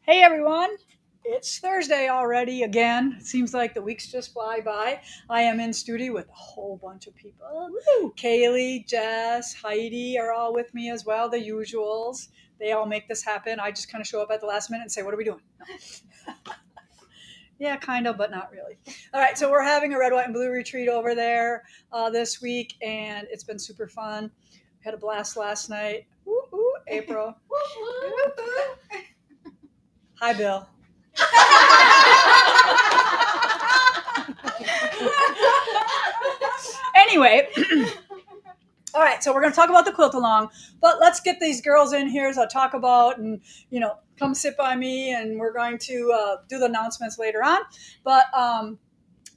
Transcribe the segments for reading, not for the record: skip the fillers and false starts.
Hey everyone, it's Thursday already again. It seems like the weeks just fly by. I am in studio with a whole bunch of people. Woo! Kaylee, Jess, Heidi are all with me as well, the usuals. They all make this happen. I just kind of show up at the last minute and say, what are we doing? No. Yeah, kind of, but not really. All right, so we're having a red, white, and blue retreat over there this week, and it's been super fun. We had a blast last night. Woo-hoo, April. Woo-hoo. Hi, Bill. Anyway, all right, so we're going to talk about the quilt-along, but let's get these girls in here to talk about and, come sit by me, and we're going to do the announcements later on. But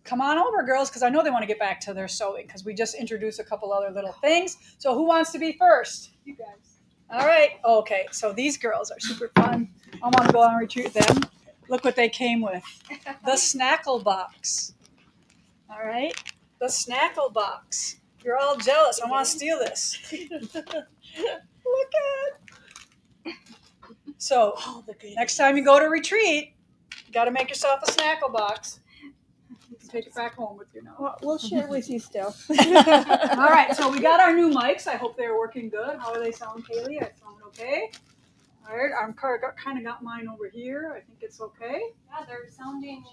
come on over, girls, because I know they want to get back to their sewing because we just introduced a couple other little things. So who wants to be first? You guys. All right. Okay, so these girls are super fun. I want to go on retreat with them. Look what they came with. The Snackle Box. All right. The Snackle Box. You're all jealous. I want to steal this. Look at. So, next time you go to retreat, you got to make yourself a Snackle Box. You can take it back home with you now. Well, we'll share with you still. All right. So, we got our new mics. I hope they're working good. How are they sound, Kaylee? I sound okay. All right, I'm kind of got mine over here. I think it's okay. Yeah, they're sounding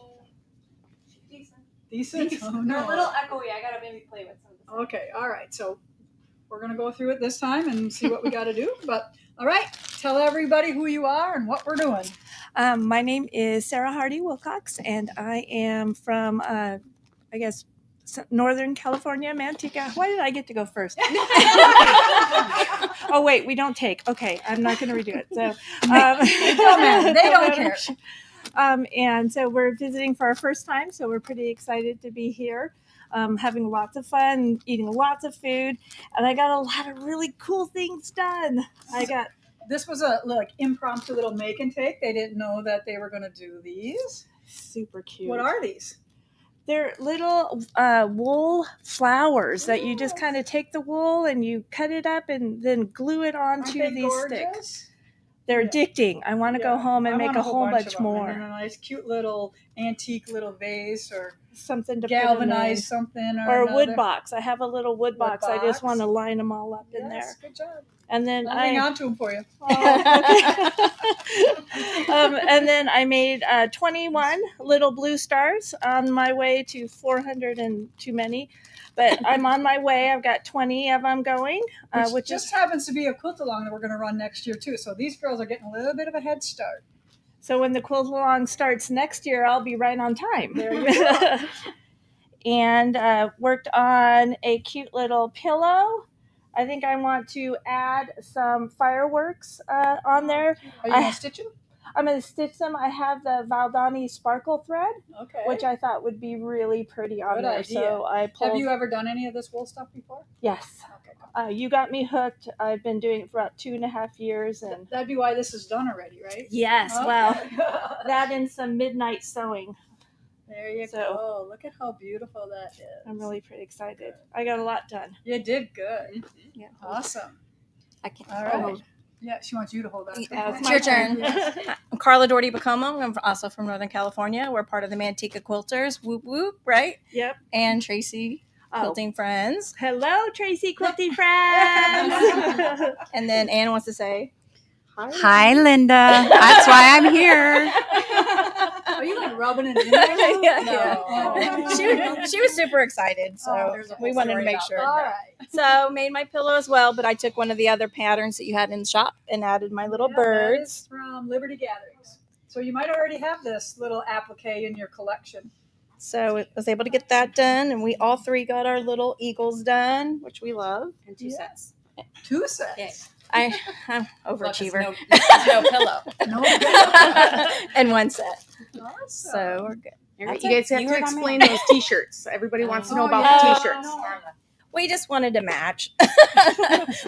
decent. Decent? Oh, no. They're a little echoey. I gotta maybe play with some of this. Okay, all right. So we're going to go through it this time and see what we got to do. But all right, tell everybody who you are and what we're doing. My name is Sarah Hardy Wilcox, and I am from, Northern California, Manteca. Why did I get to go first? Oh, wait, we don't take. Okay, I'm not going to redo it. So, They don't care. And so we're visiting for our first time, so we're pretty excited to be here. Having lots of fun, eating lots of food, and I got a lot of really cool things done. This was a impromptu little make and take. They didn't know that they were going to do these. Super cute. What are these? They're little wool flowers that you just kind of take the wool and you cut it up and then glue it onto these sticks. They're addicting. I want to go home and make a whole bunch more. And a nice, cute little antique little vase or something to galvanize something or a wood box. I have a little wood box. I just want to line them all up in there. Good job. And then I'll hang on to them for you. And then I made 21 little blue stars on my way to 400 and too many. But I'm on my way. I've got 20 of them going. Which just happens to be a quilt-along that we're going to run next year, too. So these girls are getting a little bit of a head start. So when the quilt-along starts next year, I'll be right on time. There you go. And worked on a cute little pillow. I think I want to add some fireworks on there. Are you going to stitch them? I'm going to stitch them. I have the Valdani sparkle thread, which I thought would be really pretty on there. Idea. So I pulled. Have you ever done any of this wool stuff before? Yes. Okay. You got me hooked. I've been doing it for about 2.5 years, and that'd be why this is done already, right? Yes. Okay. Well, that and some midnight sewing. There you go. Look at how beautiful that is. I'm really pretty excited. I got a lot done. You did good. Mm-hmm. Yeah. Awesome. I can't. All right. Yeah, she wants you to hold that. It's your turn. Yes. I'm Carla Doherty Bacomo. I'm also from Northern California. We're part of the Manteca Quilters. Whoop whoop, right? Yep. And Tracy Quilting Friends. Hello, Tracy Quilting Friends. And then Ann wants to say, Hi, Linda. That's why I'm here. Are you rubbing it in there? Yeah. She was super excited, so we wanted to make sure. All right. So made my pillow as well, but I took one of the other patterns that you had in the shop and added my little birds. That is from Liberty Gatherings. So you might already have this little applique in your collection. So I was able to get that done, and we all three got our little eagles done, which we love. And 2 sets. 2 sets. Yeah. I'm overachiever. No pillow. No pillow. And 1 set. Awesome. So we're good. You guys have to explain those T-shirts. Everybody wants to know about the T-shirts. We just wanted to match.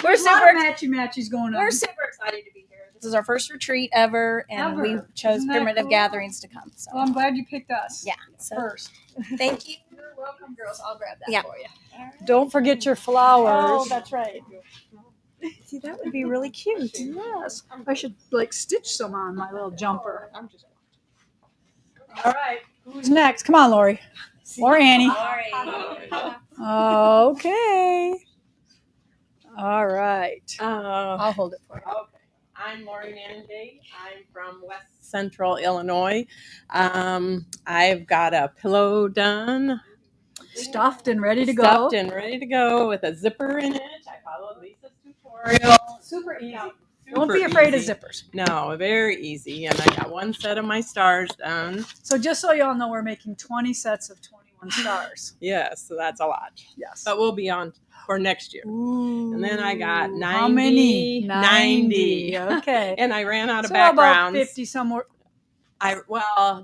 We're super matchy-matchies going on. We're super excited to be here. This is our first retreat ever, and we chose Primitive Gatherings to come. So well, I'm glad you picked us. Yeah. So first. Thank you. You're welcome, girls. I'll grab that for you. Don't forget your flowers. Oh, that's right. See, that would be really cute. Yes. I should like stitch some on my little jumper. All right. Who's next? Come on, Lori. Or Annie. Okay. All right. I'll hold it for you. Okay. I'm Lori Manday. I'm from West Central Illinois. I've got a pillow done. Stuffed and ready to go. Stuffed and ready to go with a zipper in it. I followed Lisa's tutorial. Super easy. Super Don't be afraid easy. of zippers. No, very easy. And I got one set of my stars done. So just so y'all know, we're making 20 sets of 21 stars. Yes, so that's a lot. Yes. But we'll be on for next year. Ooh. And then I got 90. How many? 90. Okay. And I ran out of So backgrounds. about 50 somewhere.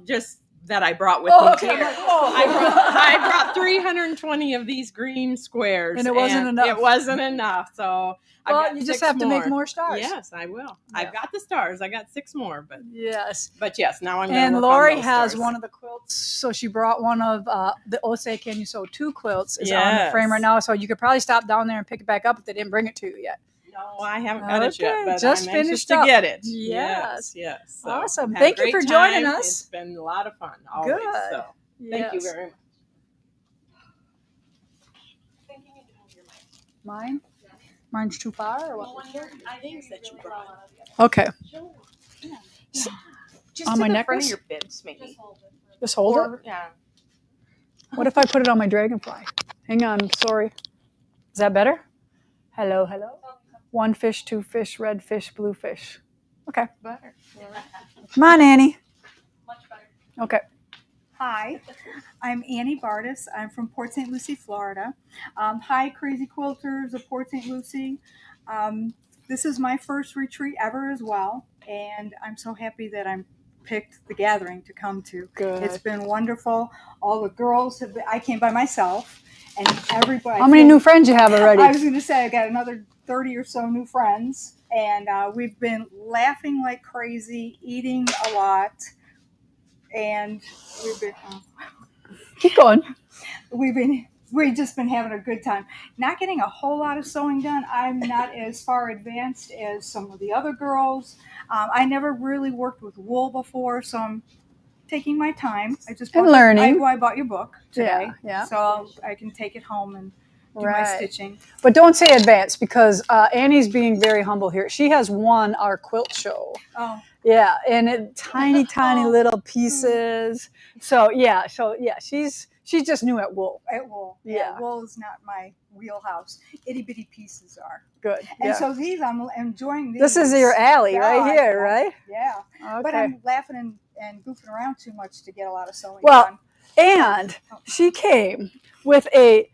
Just that I brought with me Okay. here. Oh. I brought 320 of these green squares. And it wasn't enough. It wasn't enough. So I've Well, got you just 6 have to make more stars. Yes, I will. Yeah. I've got the stars. I got 6 more, but Yes. yes, now I'm going to And work Lori on those has stars. one of the quilts, so she brought one of the Osei Can You Sew 2 quilts is on the Yes. frame right now, so you could probably stop down there and pick it back up if they didn't bring it to you yet. No, I haven't got it yet, Okay, but just I'm anxious finished to up. get it. Yes. Yes. So, Awesome. had a Thank you great for joining time. us. It's been a lot of fun always. Good. So thank you Yes. very much. Mine? Mine's too far or what? I think that you brought. Okay. Just On my in the front necklace? of your bibs, maybe. Just hold it? Or, yeah. What if I put it on my dragonfly? Hang on, sorry. Is that better? Hello, hello. 1 fish, 2 fish, red fish, blue fish. Okay. Butter. Come on, Annie. Okay. Hi, I'm Annie Bardis. I'm from Port St. Lucie, Florida. Hi, Crazy Quilters of Port St. Lucie. This is my first retreat ever as well, and I'm so happy that I'm picked the gathering to come to. Good. It's been wonderful. All the girls have been, I came by myself, and everybody. How many new friends you have already? I was going to say I got another 30 or so new friends, and we've been laughing like crazy, eating a lot, and we've been. Keep going. We've just been having a good time. Not getting a whole lot of sewing done. I'm not as far advanced as some of the other girls. I never really worked with wool before, so I'm taking my time. I just And learning. I bought your book today, Yeah. so I can take it home and do my stitching. But don't say advanced because Annie's being very humble here. She has won our quilt show. Oh, Yeah, and tiny little pieces. So she's just new at wool. at wool. Yeah. Wool is not my wheelhouse. Itty bitty pieces are. Good. And Yeah. so I'm enjoying these. This is your alley right Yeah, here, right? Yeah. Okay. But I'm laughing and goofing around too much to get a lot of sewing Well, done. And she came with a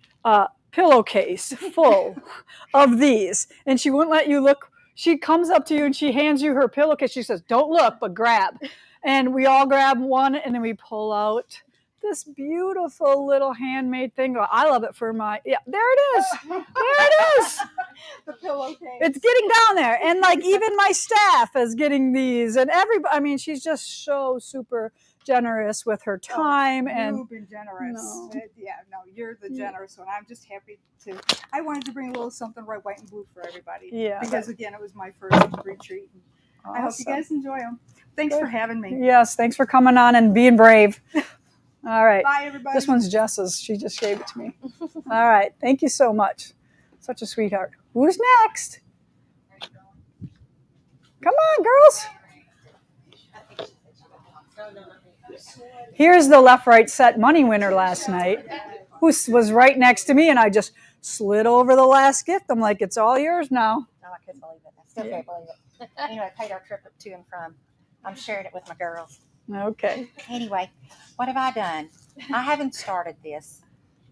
pillowcase full of these, and she wouldn't let you look. She comes up to you and she hands you her pillowcase. She says, "Don't look, but grab." And we all grab one, and then we pull out this beautiful little handmade thing. I love it for my. Yeah, there it is. There it is. The pillowcase. It's getting down there, and like even my staff is getting these, and everybody. I mean, she's just so super generous with her time and. You've been generous. No. You're the generous one. I'm just happy to. I wanted to bring a little something red, white, and blue for everybody. Yeah. Because again, it was my first retreat. I hope you guys enjoy them. Thanks for having me. Yes, thanks for coming on and being brave. All right. Bye, everybody. This one's Jess's. She just gave it to me. All right. Thank you so much. Such a sweetheart. Who's next? Come on, girls. Here's the left-right set money winner last night, who was right next to me, and I just slid over the last gift. I'm like, it's all yours now. No, I couldn't believe it. I still can't believe it. Anyway, I paid our trip to and from. I'm sharing it with my girls. Okay. Anyway, what have I done? I haven't started this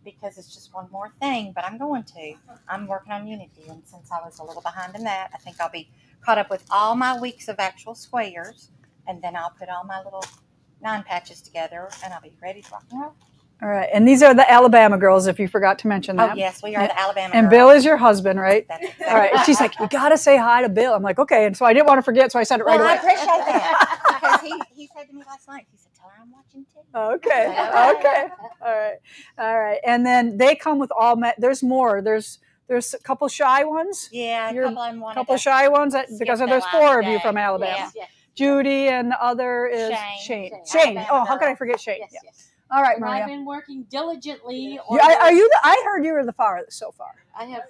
because it's just one more thing, but I'm going to. I'm working on Unity, and since I was a little behind in that, I think I'll be caught up with all my weeks of actual squares, and then I'll put all my little 9 patches together, and I'll be ready to rock and roll. All right. And these are the Alabama girls, if you forgot to mention that. Oh, yes, we are the Alabama And girls. Bill is your husband, right? That's exactly All right. right. She's like, you got to say hi to Bill. I'm like, okay. And so I didn't want to forget, so I said it right Well, I away. appreciate that because he said to me last night, he said, tell her I'm watching too. Okay. Okay. All right. All right. And then they come with all, there's more. There's There's a couple shy ones. Yeah, a You're- couple of them wanted Couple to shy ones skip because the there's line 4 of you today. from Alabama. Yes. Yes. Judy and the other is Shane. Shane. Alabama Oh, how could I girl. forget Shane? Yes, Yeah. yes. All right, And I've Maria. been working diligently. Are you? I heard you were the farthest so far. I have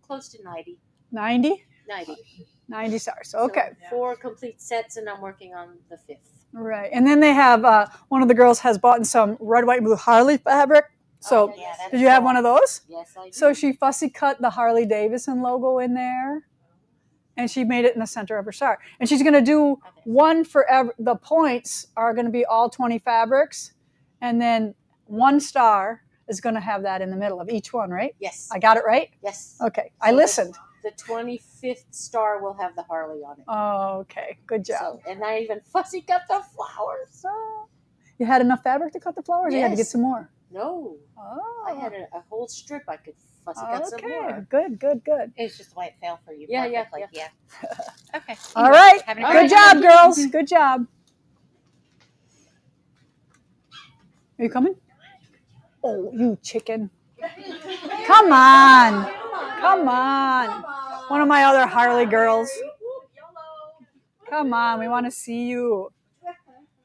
close to 90. 90. 90. 90 stars. Okay. So 4 complete sets, and I'm working on the 5th. Right. And then they have one of the girls has bought some red, white, and blue Harley fabric. So Yeah, that's did you have cool. one of those? Yes, I do. So she fussy cut the Harley Davidson logo in there, and she made it in the center of her star. And she's going to do one for every. The points are going to be all 20 fabrics, and then one star is going to have that in the middle of each one, right? Yes. I got it right? Yes. Okay. I listened. The 25th star will have the Harley on it. Oh, okay. Good job. So, and I even fussy cut the flowers. You had enough fabric to cut the flowers? Or you had to get Yes. some more? No. Oh. I had a whole strip I could fussy cut some more. Good. It was just the way it fell for you. Yeah, perfectly. yeah. Okay. All right. Having a Good great job, girls. Good job. Are you coming? Oh, you chicken. Come on. Come on. One of my other Harley girls. Come on. We want to see you.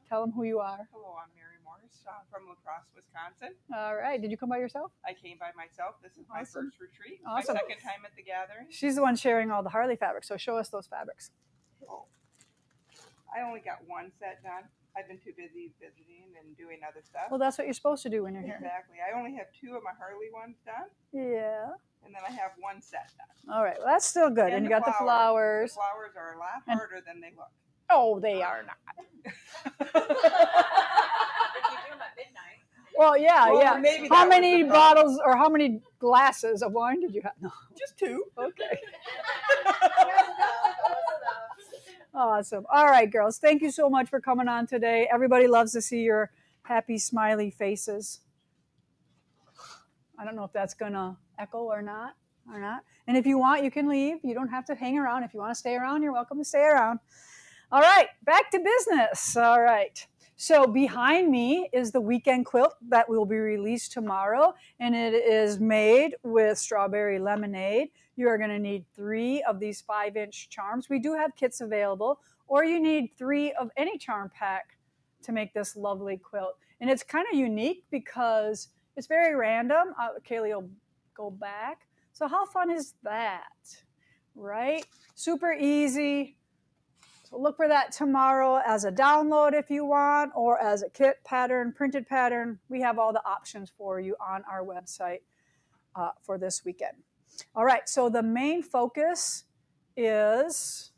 Tell them who you are. Hello, I'm Mary Morris from La Crosse, Wisconsin. All right. Did you come by yourself? I came by myself. This is my Awesome. first retreat. Awesome. My second time at the gathering. She's the one sharing all the Harley fabrics, so show us those fabrics. I only got one set done. I've been too busy visiting and doing other stuff. Well, that's what you're supposed to do when you're here. Exactly. I only have 2 of my Harley ones done, Yeah. and then I have 1 set done. All right. Well, that's still good. And you got the flowers. The flowers are a lot harder than they look. Oh, they are not. Well, yeah, Well, yeah. maybe How that was many the problem. bottles or how many glasses of wine did you have? No. Just 2. Okay. Awesome. All right, girls. Thank you so much for coming on today. Everybody loves to see your happy, smiley faces. I don't know if that's going to echo or not. And if you want, you can leave. You don't have to hang around. If you want to stay around, you're welcome to stay around. All right, back to business. All right. So behind me is the weekend quilt that will be released tomorrow, and it is made with strawberry lemonade. You are going to need 3 of these 5-inch charms. We do have kits available, or you need 3 of any charm pack to make this lovely quilt. And it's kind of unique because it's very random. Kaylee will go back. So how fun is that, right? Super easy. So look for that tomorrow as a download if you want, or as a kit pattern, printed pattern. We have all the options for you on our website for this weekend. All right, so the main focus is,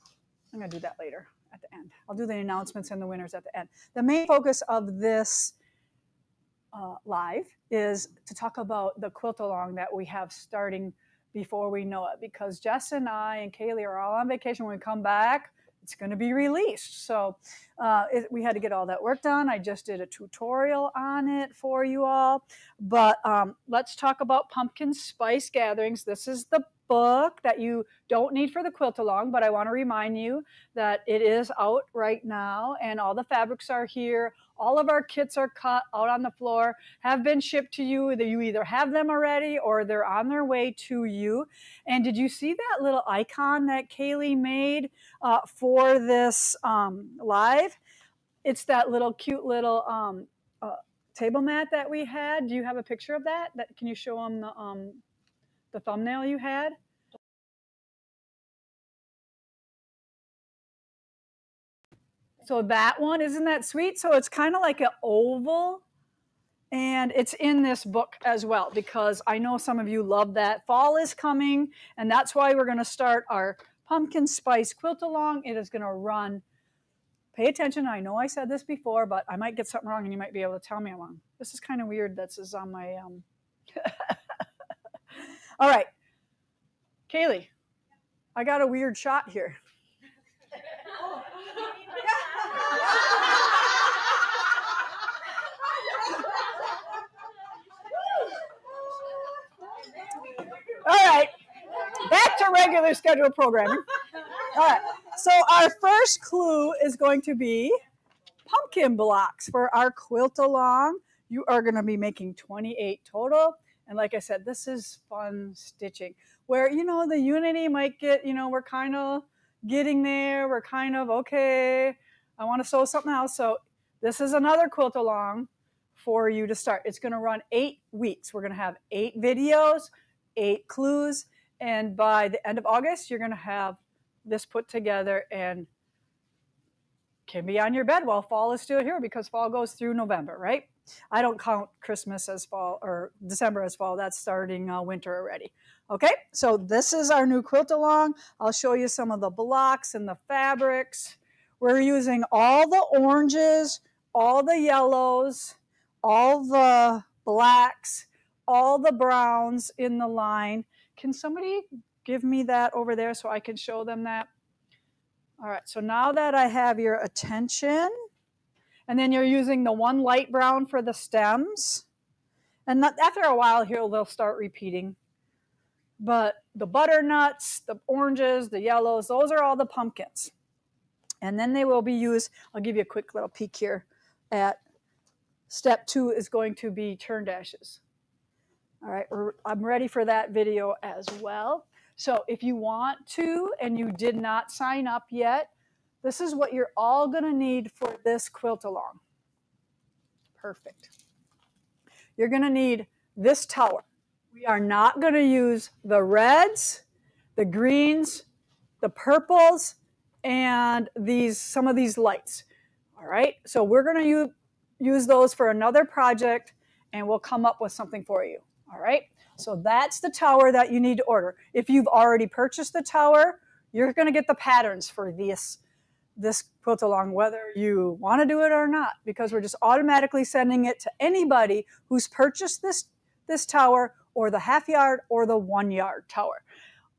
I'm going to do that later at the end. I'll do the announcements and the winners at the end. The main focus of this live is to talk about the quilt-along that we have starting before we know it, because Jess and I and Kaylee are all on vacation. When we come back, it's going to be released. So we had to get all that work done. I just did a tutorial on it for you all. But let's talk about Pumpkin Spice Gatherings. This is the book that you don't need for the quilt-along, but I want to remind you that it is out right now, and all the fabrics are here. All of our kits are cut out on the floor, have been shipped to you. You either have them already or they're on their way to you. And did you see that little icon that Kaylee made for this live? It's that little cute little table mat that we had. Do you have a picture of that? Can you show them the thumbnail you had? So that one, isn't that sweet? So it's kind of like an oval, and it's in this book as well, because I know some of you love that. Fall is coming, and that's why we're going to start our Pumpkin Spice Quilt-Along. It is going to run, pay attention, I know I said this before, but I might get something wrong and you might be able to tell me I'm wrong. This is kind of weird. This is on my, All right, Kaylee, I got a weird shot here. All right, back to regular scheduled programming. All right, so our first clue is going to be pumpkin blocks for our quilt-along. You are going to be making 28 total, And like I said, this is fun stitching where, you know, the Unity might get, you know, we're kind of getting there. We're kind of, okay, I want to sew something else. So this is another quilt along for you to start. It's going to run 8 weeks. We're going to have 8 videos, 8 clues. And by the end of August, you're going to have this put together and can be on your bed while fall is still here, because fall goes through November, right? I don't count Christmas as fall or December as fall. That's starting winter already. Okay, so this is our new quilt along. I'll show you some of the blocks and the fabrics. We're using all the oranges, all the yellows, all the blacks, all the browns in the line. Can somebody give me that over there so I can show them that? All right, so now that I have your attention, and then you're using the one light brown for the stems. And after a while here, they'll start repeating. But the butternuts, the oranges, the yellows, those are all the pumpkins. And then they will be used, I'll give you a quick little peek here at step 2 is going to be turn dashes. All right, I'm ready for that video as well. So if you want to and you did not sign up yet, this is what you're all going to need for this quilt along. Perfect. You're going to need this tower. We are not going to use the reds, the greens, the purples, and some of these lights. All right, so we're going to use those for another project, and we'll come up with something for you. All right, so that's the tower that you need to order. If you've already purchased the tower, you're going to get the patterns for this quilt along, whether you want to do it or not, because we're just automatically sending it to anybody who's purchased this tower or the half yard or the 1 yard tower.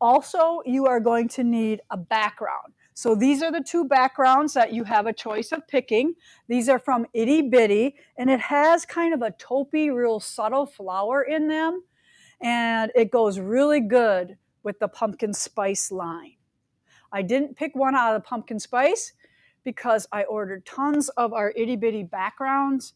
Also, you are going to need a background. So these are the 2 backgrounds that you have a choice of picking. These are from Itty Bitty, and it has kind of a taupey, real subtle flower in them, and it goes really good with the pumpkin spice line. I didn't pick one out of pumpkin spice because I ordered tons of our Itty Bitty backgrounds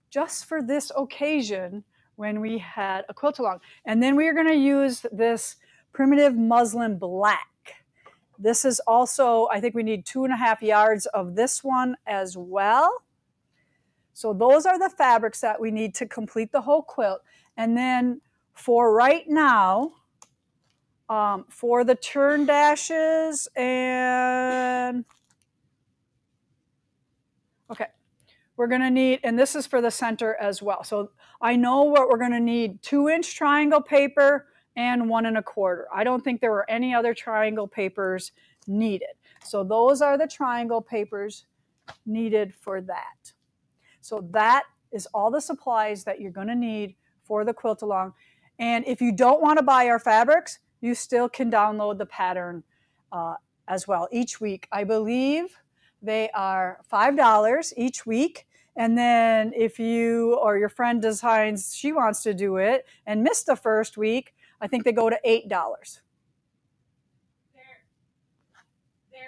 just for this occasion when we had a quilt along. And then we are going to use this primitive muslin black. This is also, I think we need 2.5 yards of this one as well. So those are the fabrics that we need to complete the whole quilt. And then for right now, for the turn dashes and, okay, we're going to need, and this is for the center as well. So I know what we're going to need: 2-inch triangle paper and 1 1/4. I don't think there were any other triangle papers needed. So those are the triangle papers needed for that. So that is all the supplies that you're going to need for the quilt along. And if you don't want to buy our fabrics, you still can download the pattern as well each week. I believe they are $5 each week. And then if you or your friend decides she wants to do it and miss the first week, I think they go to $8. They're $8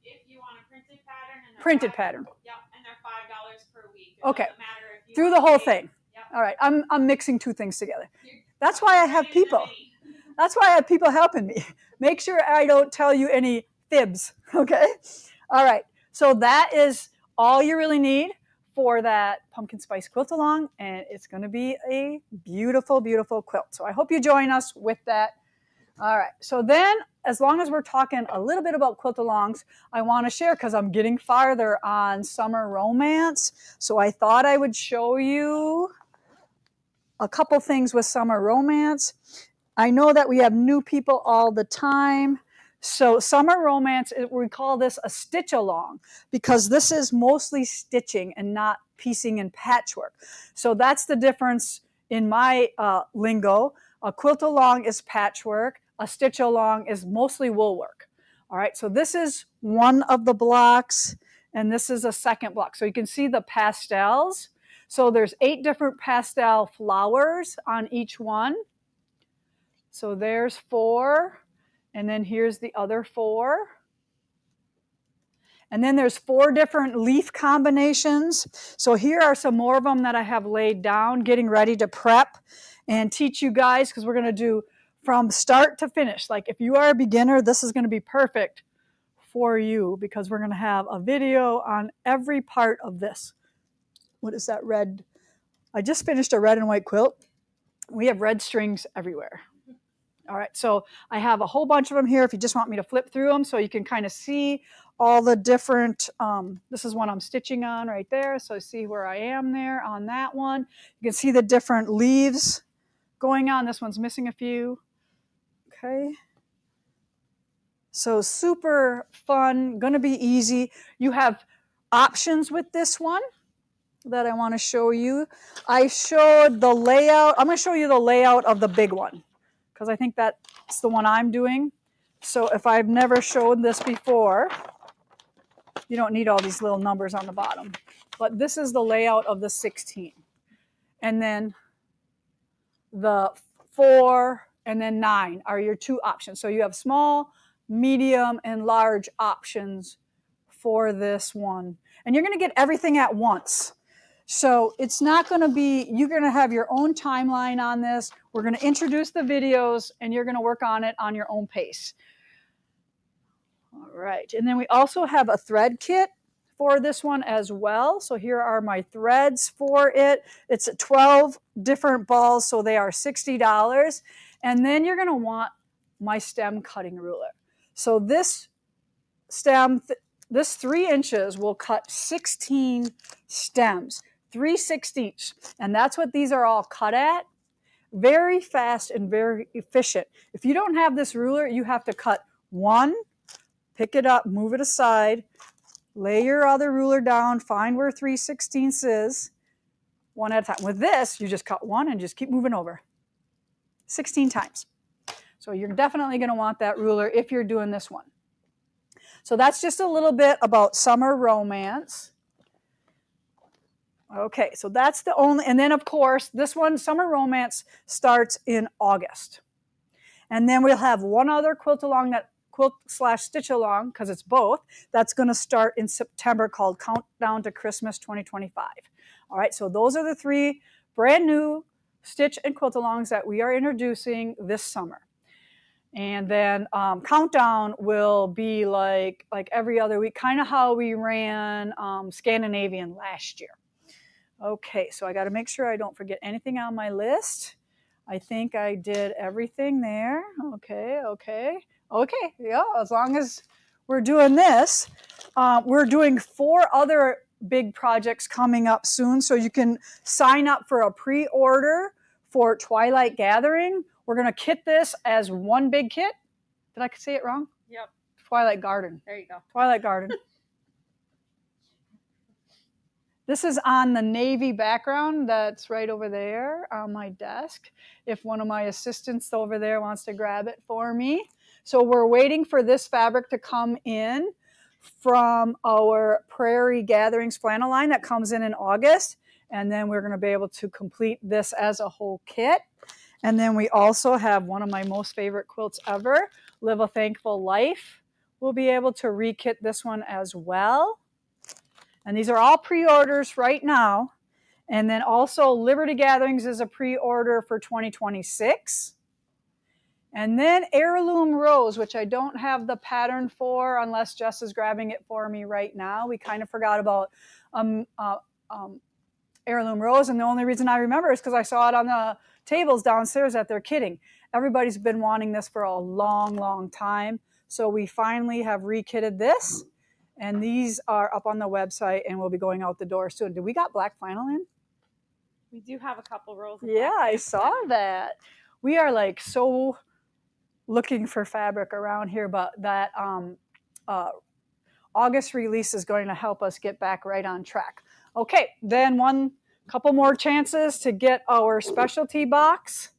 if you want a printed pattern. And Printed pattern. Yep, and they're $5 per week. It Okay. doesn't matter if you Through the whole thing. Yep. All right. I'm mixing 2 things together. That's why I have people. That's why I have people helping me. Make sure I don't tell you any fibs. Okay. All right. So that is all you really need for that pumpkin spice quilt along, and it's going to be a beautiful, beautiful quilt. So I hope you join us with that. All right. So then, as long as we're talking a little bit about quilt alongs, I want to share, because I'm getting farther on summer romance. So I thought I would show you a couple things with summer romance. I know that we have new people all the time. So summer romance, we call this a stitch along, because this is mostly stitching and not piecing and patchwork. So that's the difference in my lingo. A quilt along is patchwork. A stitch along is mostly wool work. All right, so this is one of the blocks, and this is a second block. So you can see the pastels. So there's 8 different pastel flowers on each one. So there's 4, and then here's the other 4. And then there's 4 different leaf combinations. So here are some more of them that I have laid down, getting ready to prep and teach you guys, because we're going to do from start to finish. Like if you are a beginner, this is going to be perfect for you, because we're going to have a video on every part of this. What is that red? I just finished a red and white quilt. We have red strings everywhere. All right, so I have a whole bunch of them here if you just want me to flip through them so you can kind of see all the different, this is one I'm stitching on right there, so see where I am there on that one. You can see the different leaves going on. This one's missing a few. Okay. So super fun, gonna be easy. You have options with this one that I want to show you. I showed the layout. I'm going to show you the layout of the big one, because I think that's the one I'm doing. So if I've never showed this before, you don't need all these little numbers on the bottom. But this is the layout of the 16. And then the 4 and then 9 are your 2 options. So you have small, medium, and large options for this one. And you're going to get everything at once. So it's not going to be, you're going to have your own timeline on this. We're going to introduce the videos and you're going to work on it on your own pace. All right. And then we also have a thread kit for this one as well. So here are my threads for it. It's 12 different balls, so they are $60. And then you're going to want my stem cutting ruler. So this stem, this 3 inches will cut 16 stems. 3/16, and that's what these are all cut at. Very fast and very efficient. If you don't have this ruler, you have to cut 1, pick it up, move it aside, lay your other ruler down, find where 3/16 is, 1 at a time. With this, you just cut 1 and just keep moving over 16 times. So you're definitely going to want that ruler if you're doing this one. So that's just a little bit about summer romance. Okay, so that's the only, and then of course, this one, Summer Romance, starts in August. And then we'll have one other quilt-along, that quilt/stitch-along, because it's both, that's going to start in September, called Countdown to Christmas 2025. All right, so those are the 3 brand new stitch and quilt-alongs that we are introducing this summer. And then Countdown will be like every other week, kind of how we ran Scandinavian last year. Okay, so I got to make sure I don't forget anything on my list. I think I did everything there. Okay, yeah, as long as we're doing this. We're doing 4 other big projects coming up soon, so you can sign up for a pre-order for Twilight Gathering. We're going to kit this as one big kit. Did I say it wrong? Yep. Twilight Garden. There you go. Twilight Garden. This is on the navy background that's right over there on my desk. If one of my assistants over there wants to grab it for me. So we're waiting for this fabric to come in from our Prairie Gatherings flannel line that comes in August. And then we're going to be able to complete this as a whole kit. And then we also have one of my most favorite quilts ever, Live a Thankful Life. We'll be able to rekit this one as well. And these are all pre-orders right now. And then also Liberty Gatherings is a pre-order for 2026. And then Heirloom Rose, which I don't have the pattern for unless Jess is grabbing it for me right now. We kind of forgot about Heirloom Rose. And the only reason I remember is because I saw it on the tables downstairs that they're kitting. Everybody's been wanting this for a long, long time. So we finally have rekitted this. And these are up on the website and will be going out the door soon. Did we got black flannel in? We do have a couple rolls of Yeah, I saw that. We are like so looking for fabric around here, but that August release is going to help us get back right on track. Okay, then couple more chances to get our specialty box.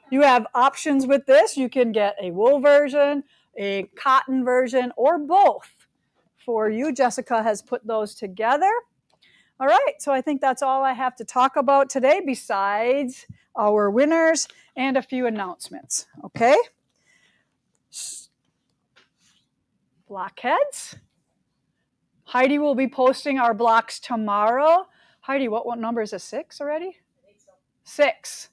You have options with this. You can get a wool version, a cotton version, or both for you. Jessica has put those together. All right, so I think that's all I have to talk about today besides our winners and a few announcements, okay? Blockheads. Heidi will be posting our blocks tomorrow. Heidi, what number is it? 6 already? I think so. 6.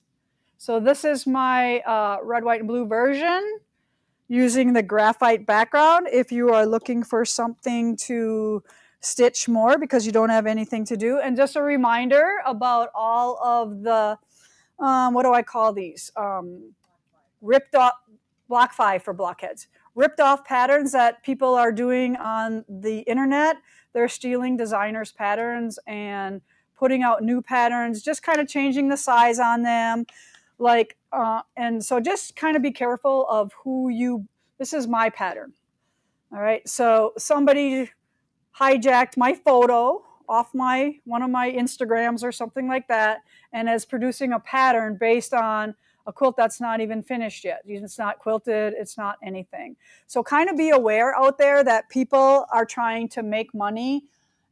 So this is my red, white, and blue version using the graphite background. If you are looking for something to stitch more because you don't have anything to do. And just a reminder about all of the, what do I call these? Ripped off, block 5 for blockheads. Ripped off patterns that people are doing on the internet. They're stealing designers' patterns and putting out new patterns, just kind of changing the size on them. Like, and so just kind of be careful of who you, this is my pattern. All right, so somebody hijacked my photo off one of my Instagrams or something like that and is producing a pattern based on a quilt that's not even finished yet. It's not quilted, it's not anything. So kind of be aware out there that people are trying to make money,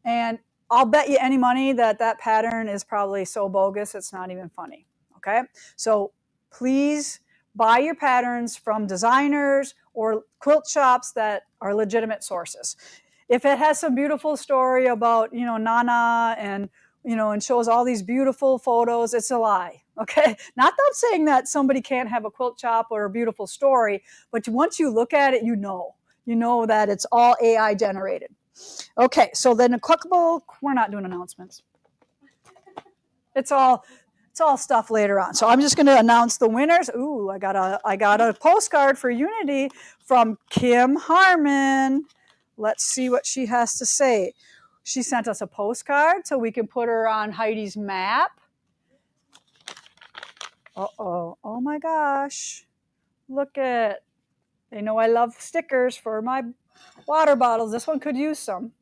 and I'll bet you any money that that pattern is probably so bogus it's not even funny, okay? So please buy your patterns from designers or quilt shops that are legitimate sources. If it has some beautiful story about, Nana and, and shows all these beautiful photos, it's a lie, okay? Not that I'm saying that somebody can't have a quilt shop or a beautiful story, but once you look at it, you know that it's all AI generated. Okay, so then a clickable, we're not doing announcements. It's all stuff later on. So I'm just going to announce the winners. Ooh, I got a postcard for Unity from Kim Harmon. Let's see what she has to say. She sent us a postcard so we can put her on Heidi's map. Uh-oh. Oh my gosh. Look at, they know I love stickers for my water bottles. This one could use some.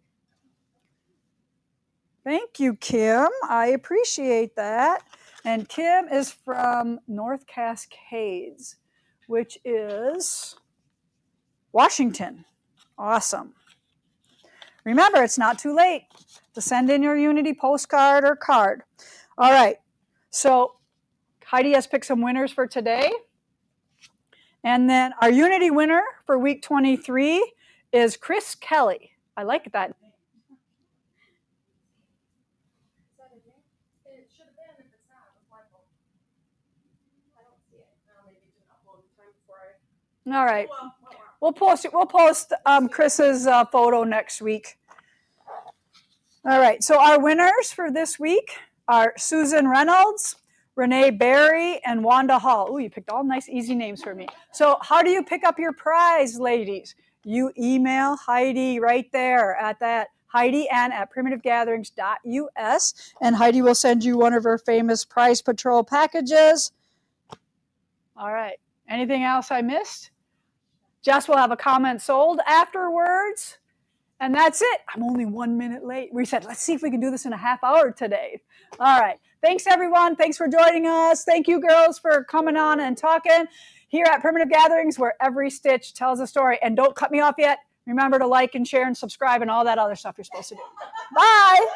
Thank you, Kim. I appreciate that. And Kim is from North Cascades, which is Washington. Awesome. Remember, it's not too late to send in your Unity postcard or card. All right. So Heidi has picked some winners for today. And then our Unity winner for week 23 is Chris Kelly. I like that. All right. We'll post it. We'll post Chris's photo next week. All right. So our winners for this week are Susan Reynolds, Renee Berry, and Wanda Hall. Ooh, you picked all nice, easy names for me. So how do you pick up your prize, ladies? You email Heidi right there at that HeidiN@primitivegatherings.us, and Heidi will send you one of her famous Prize Patrol packages. All right. Anything else I missed? Jess will have a comment sold afterwards. And that's it. I'm only 1 minute late. We said, let's see if we can do this in a half hour today. All right. Thanks, everyone. Thanks for joining us. Thank you, girls, for coming on and talking here at Primitive Gatherings, where every stitch tells a story. And don't cut me off yet. Remember to like and share and subscribe and all that other stuff you're supposed to do. Bye.